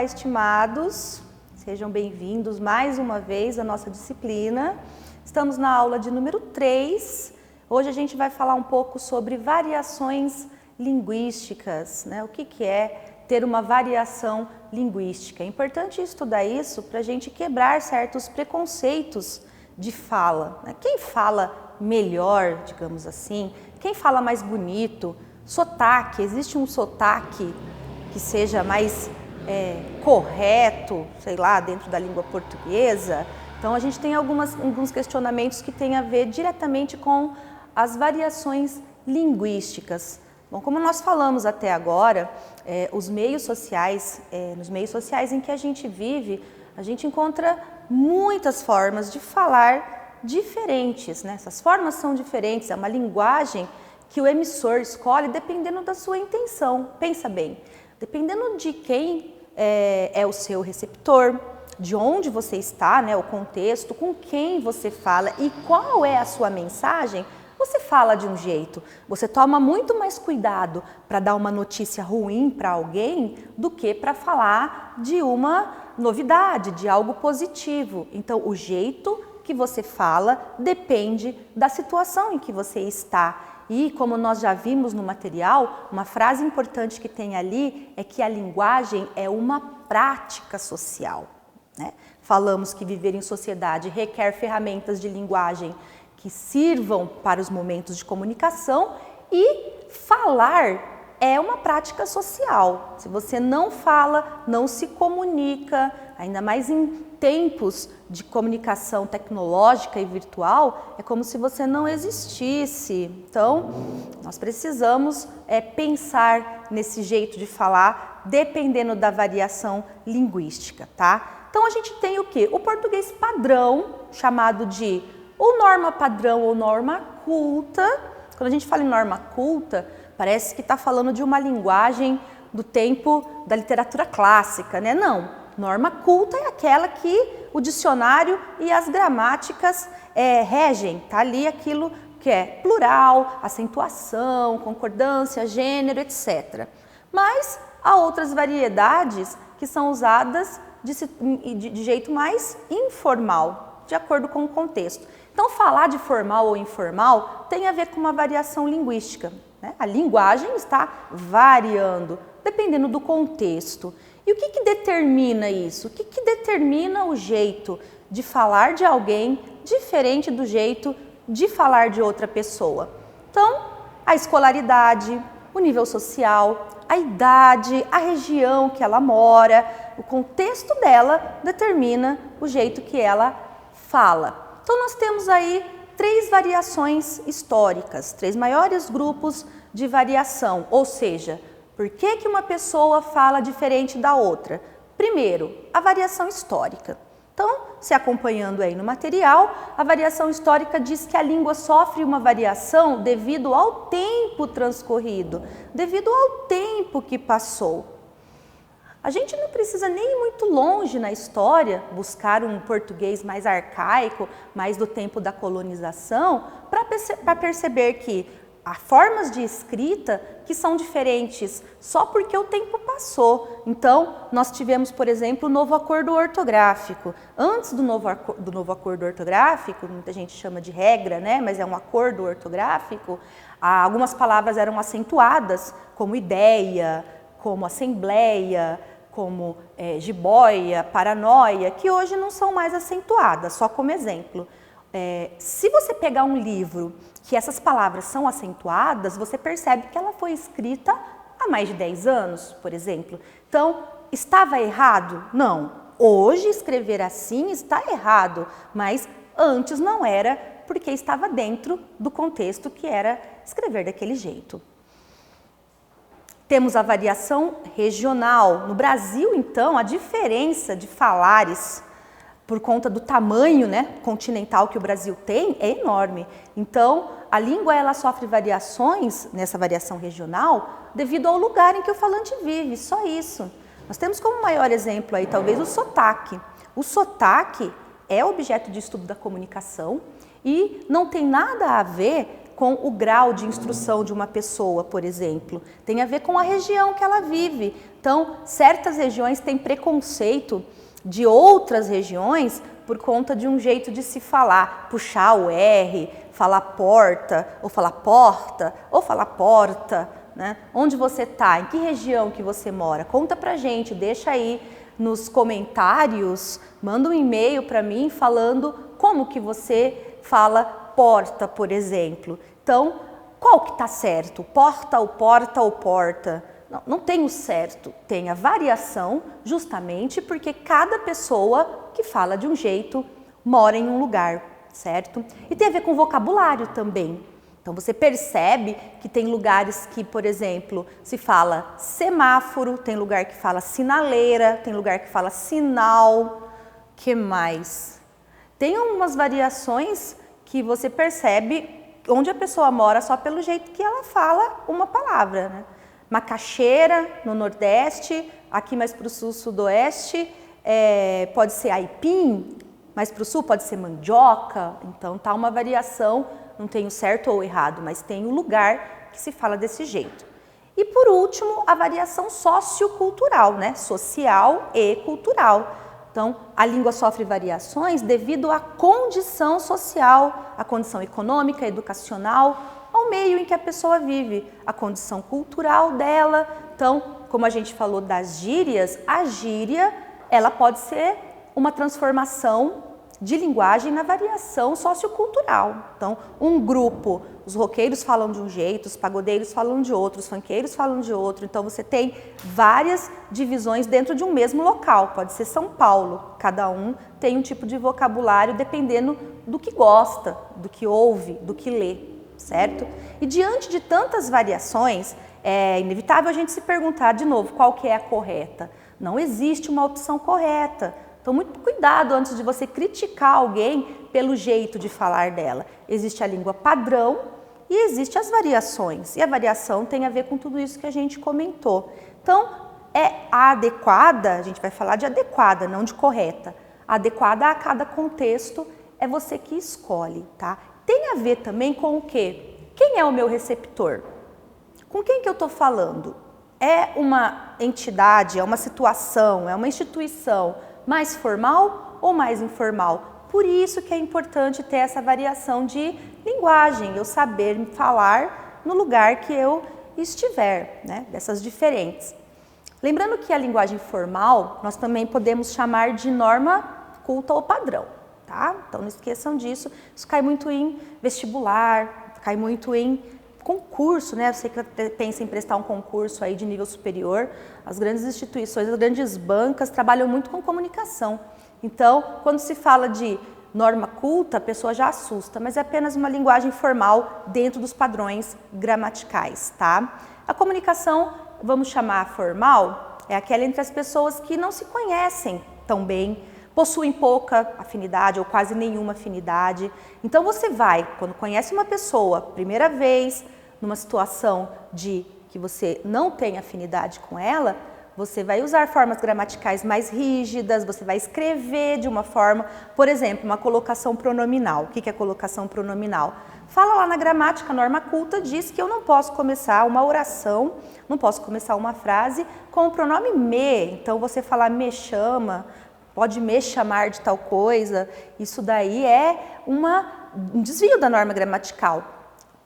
estimados, sejam bem-vindos mais uma vez à nossa disciplina. Estamos na aula de número 3. Hoje a gente vai falar um pouco sobre variações linguísticas, né? O que é ter uma variação linguística. É importante estudar isso para a gente quebrar certos preconceitos de fala, né? Quem fala melhor, digamos assim, quem fala mais bonito, sotaque, existe um sotaque que seja mais correto, sei lá, dentro da língua portuguesa. Então a gente tem alguns questionamentos que têm a ver diretamente com as variações linguísticas. Bom, como nós falamos até agora, os meios sociais, nos meios sociais em que a gente vive, a gente encontra muitas formas de falar diferentes, né? Essas formas são diferentes, é uma linguagem que o emissor escolhe dependendo da sua intenção. Pensa bem, dependendo de quem é o seu receptor, de onde você está, né, o contexto, com quem você fala e qual é a sua mensagem, você fala de um jeito. Você toma muito mais cuidado para dar uma notícia ruim para alguém do que para falar de uma novidade, de algo positivo. Então, o jeito que você fala depende da situação em que você está. E, como nós já vimos no material, uma frase importante que tem ali é que a linguagem é uma prática social, né? Falamos que viver em sociedade requer ferramentas de linguagem que sirvam para os momentos de comunicação e falar é uma prática social. Se você não fala, não se comunica, ainda mais em tempos de comunicação tecnológica e virtual, é como se você não existisse. Então, nós precisamos pensar nesse jeito de falar, dependendo da variação linguística, tá? Então, a gente tem o quê? O português padrão, chamado de ou norma padrão ou norma culta. Quando a gente fala em norma culta, parece que está falando de uma linguagem do tempo da literatura clássica, né? Não, norma culta é aquela que o dicionário e as gramáticas regem, tá ali aquilo que é plural, acentuação, concordância, gênero, etc. Mas há outras variedades que são usadas de jeito mais informal, de acordo com o contexto. Então, falar de formal ou informal tem a ver com uma variação linguística, né? A linguagem está variando, dependendo do contexto. E o que determina isso? O que determina o jeito de falar de alguém diferente do jeito de falar de outra pessoa? Então, a escolaridade, o nível social, a idade, a região que ela mora, o contexto dela determina o jeito que ela fala. Então, nós temos aí 3 variações históricas, 3 maiores grupos de variação, ou seja, por que uma pessoa fala diferente da outra? Primeiro, a variação histórica. Então, se acompanhando aí no material, a variação histórica diz que a língua sofre uma variação devido ao tempo transcorrido, devido ao tempo que passou. A gente não precisa nem ir muito longe na história, buscar um português mais arcaico, mais do tempo da colonização, para perceber que há formas de escrita que são diferentes só porque o tempo passou. Então, nós tivemos, por exemplo, o novo acordo ortográfico. Antes do novo acordo ortográfico, muita gente chama de regra, né? Mas é um acordo ortográfico, algumas palavras eram acentuadas, como ideia, como assembleia, como jiboia, paranoia, que hoje não são mais acentuadas, só como exemplo. Se você pegar um livro que essas palavras são acentuadas, você percebe que ela foi escrita há mais de 10 anos, por exemplo. Então, estava errado? Não. Hoje escrever assim está errado, mas antes não era, porque estava dentro do contexto que era escrever daquele jeito. Temos a variação regional. No Brasil, então, a diferença de falares, por conta do tamanho, né, continental que o Brasil tem, é enorme. Então, a língua ela sofre variações nessa variação regional devido ao lugar em que o falante vive, só isso. Nós temos como maior exemplo aí, talvez, o sotaque. O sotaque é objeto de estudo da comunicação e não tem nada a ver com o grau de instrução de uma pessoa, por exemplo. Tem a ver com a região que ela vive. Então, certas regiões têm preconceito de outras regiões por conta de um jeito de se falar, puxar o R, falar porta, ou falar porta, ou falar porta, né? Onde você está? Em que região que você mora? Conta pra gente, deixa aí nos comentários, manda um e-mail para mim falando como que você fala porta, por exemplo. Então, qual que está certo? Porta ou porta ou porta? Não tem o certo, tem a variação justamente porque cada pessoa que fala de um jeito mora em um lugar, certo? E tem a ver com vocabulário também. Então você percebe que tem lugares que, por exemplo, se fala semáforo, tem lugar que fala sinaleira, tem lugar que fala sinal, que mais? Tem umas variações que você percebe onde a pessoa mora só pelo jeito que ela fala uma palavra, né? Macaxeira, no Nordeste, aqui mais para o Sul, Sudoeste, pode ser aipim, mais para o Sul pode ser mandioca, então tá uma variação, não tem o certo ou o errado, mas tem o lugar que se fala desse jeito. E por último, a variação sociocultural, né? Social e cultural. Então, a língua sofre variações devido à condição social, à condição econômica, educacional, ao meio em que a pessoa vive, a condição cultural dela. Então, como a gente falou das gírias, a gíria ela pode ser uma transformação de linguagem na variação sociocultural. Então, um grupo, os roqueiros falam de um jeito, os pagodeiros falam de outro, os funkeiros falam de outro. Então, você tem várias divisões dentro de um mesmo local. Pode ser São Paulo, cada um tem um tipo de vocabulário dependendo do que gosta, do que ouve, do que lê, certo? E diante de tantas variações, é inevitável a gente se perguntar de novo qual que é a correta. Não existe uma opção correta. Então, muito cuidado antes de você criticar alguém pelo jeito de falar dela. Existe a língua padrão e existe as variações. E a variação tem a ver com tudo isso que a gente comentou. Então, a adequada, a gente vai falar de adequada, não de correta. A adequada a cada contexto é você que escolhe, tá? Tem a ver também com o quê? Quem é o meu receptor? Com quem que eu estou falando? É uma entidade, é uma situação, é uma instituição mais formal ou mais informal? Por isso que é importante ter essa variação de linguagem, eu saber falar no lugar que eu estiver, né? Dessas diferentes. Lembrando que a linguagem formal, nós também podemos chamar de norma culta ou padrão, tá? Então não esqueçam disso, isso cai muito em vestibular, cai muito em concurso, né? Você que pensa em prestar um concurso aí de nível superior, as grandes instituições, as grandes bancas trabalham muito com comunicação. Então, quando se fala de norma culta, a pessoa já assusta, mas é apenas uma linguagem formal dentro dos padrões gramaticais, tá? A comunicação, vamos chamar formal, é aquela entre as pessoas que não se conhecem tão bem, possuem pouca afinidade ou quase nenhuma afinidade. Então você vai, quando conhece uma pessoa, primeira vez, numa situação de que você não tem afinidade com ela, você vai usar formas gramaticais mais rígidas, você vai escrever de uma forma, por exemplo, uma colocação pronominal. O que é colocação pronominal? Fala lá na gramática, a norma culta diz que eu não posso começar uma oração, não posso começar uma frase com o pronome me. Então você falar me chama, pode me chamar de tal coisa, isso daí é um desvio da norma gramatical.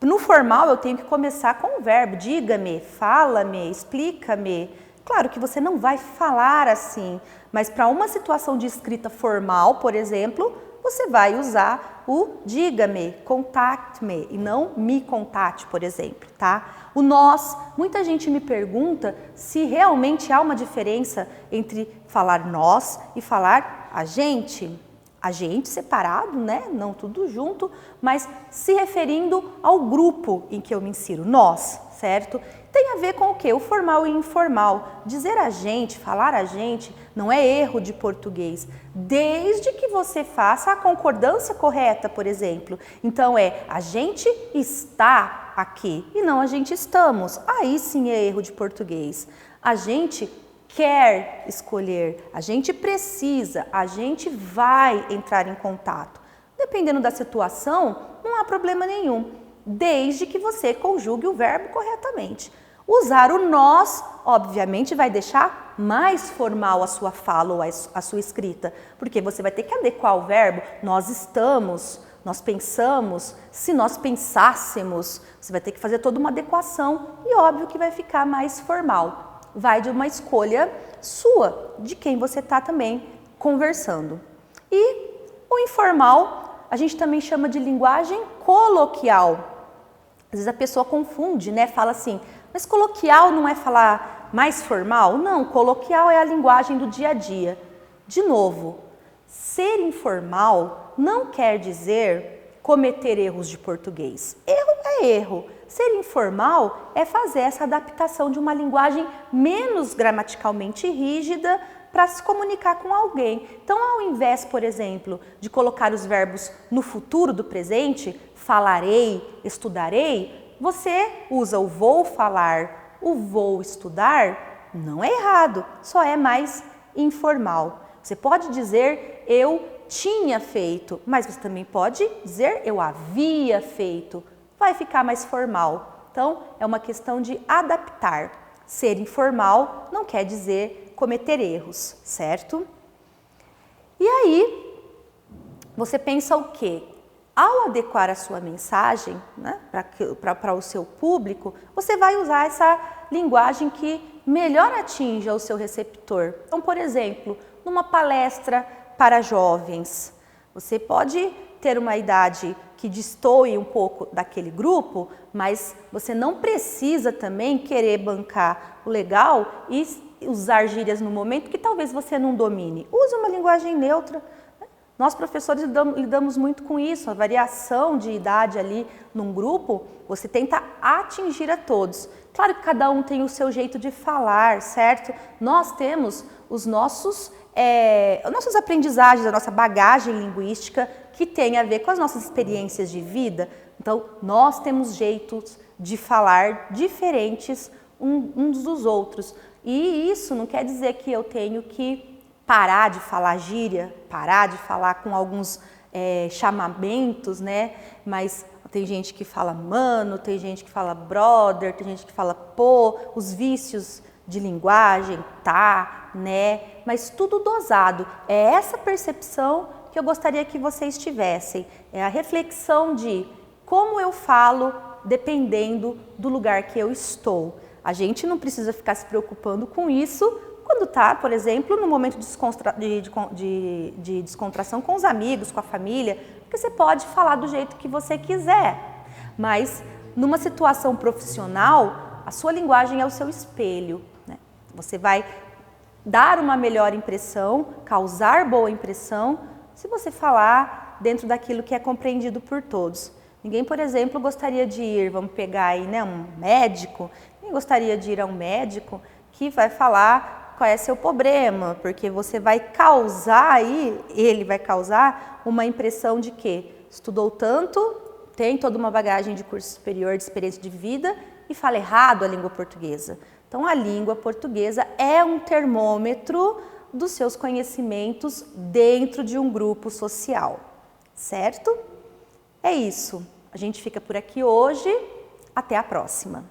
No formal eu tenho que começar com o verbo, diga-me, fala-me, explica-me. Claro que você não vai falar assim, mas para uma situação de escrita formal, por exemplo, você vai usar o diga-me, contact-me e não me contate, por exemplo, tá? O nós, muita gente me pergunta se realmente há uma diferença entre falar nós e falar a gente. A gente separado, né? Não tudo junto, mas se referindo ao grupo em que eu me insiro, nós, certo? Tem a ver com o quê? O formal e informal. Dizer a gente, falar a gente, não é erro de português, desde que você faça a concordância correta, por exemplo. Então a gente está aqui e não a gente estamos. Aí sim é erro de português. A gente quer escolher, a gente precisa, a gente vai entrar em contato. Dependendo da situação, não há problema nenhum. desde que você conjugue o verbo corretamente. Usar o nós, obviamente, vai deixar mais formal a sua fala ou a sua escrita, porque você vai ter que adequar o verbo. Nós estamos, nós pensamos, se nós pensássemos, você vai ter que fazer toda uma adequação e óbvio que vai ficar mais formal. Vai de uma escolha sua, de quem você está também conversando. E o informal, a gente também chama de linguagem coloquial. Às vezes a pessoa confunde, né? Fala assim, mas coloquial não é falar mais formal? Não, coloquial é a linguagem do dia a dia. De novo, ser informal não quer dizer cometer erros de português. Erro é erro. Ser informal é fazer essa adaptação de uma linguagem menos gramaticalmente rígida para se comunicar com alguém. Então, ao invés, por exemplo, de colocar os verbos no futuro do presente, falarei, estudarei, você usa o vou falar, o vou estudar, não é errado, só é mais informal. Você pode dizer eu tinha feito, mas você também pode dizer eu havia feito, vai ficar mais formal. Então, é uma questão de adaptar. Ser informal não quer dizer cometer erros, certo? E aí, você pensa o quê? Ao adequar a sua mensagem, né, para o seu público, você vai usar essa linguagem que melhor atinja o seu receptor. Então, por exemplo, numa palestra para jovens, você pode ter uma idade que destoe um pouco daquele grupo, mas você não precisa também querer bancar o legal e usar gírias no momento que talvez você não domine. Use uma linguagem neutra. Nós, professores, lidamos muito com isso, a variação de idade ali num grupo, você tenta atingir a todos. Claro que cada um tem o seu jeito de falar, certo? Nós temos os nossos aprendizagens, a nossa bagagem linguística que tem a ver com as nossas experiências de vida. Então, nós temos jeitos de falar diferentes uns dos outros. E isso não quer dizer que eu tenho que parar de falar gíria, parar de falar com alguns chamamentos, né? Mas tem gente que fala mano, tem gente que fala brother, tem gente que fala pô, os vícios de linguagem, tá, né? Mas tudo dosado. É essa percepção que eu gostaria que vocês tivessem. É a reflexão de como eu falo dependendo do lugar que eu estou. A gente não precisa ficar se preocupando com isso quando está, por exemplo, no momento de descontração com os amigos, com a família, porque você pode falar do jeito que você quiser. Mas numa situação profissional, a sua linguagem é o seu espelho, né? Você vai dar uma melhor impressão, causar boa impressão, se você falar dentro daquilo que é compreendido por todos. Ninguém, por exemplo, gostaria de ir, vamos pegar aí, né, um médico, ninguém gostaria de ir a um médico que vai falar qual é seu problema, porque você vai causar aí, ele vai causar uma impressão de que estudou tanto, tem toda uma bagagem de curso superior, de experiência de vida e fala errado a língua portuguesa. Então, a língua portuguesa é um termômetro dos seus conhecimentos dentro de um grupo social, certo? É isso. A gente fica por aqui hoje. Até a próxima.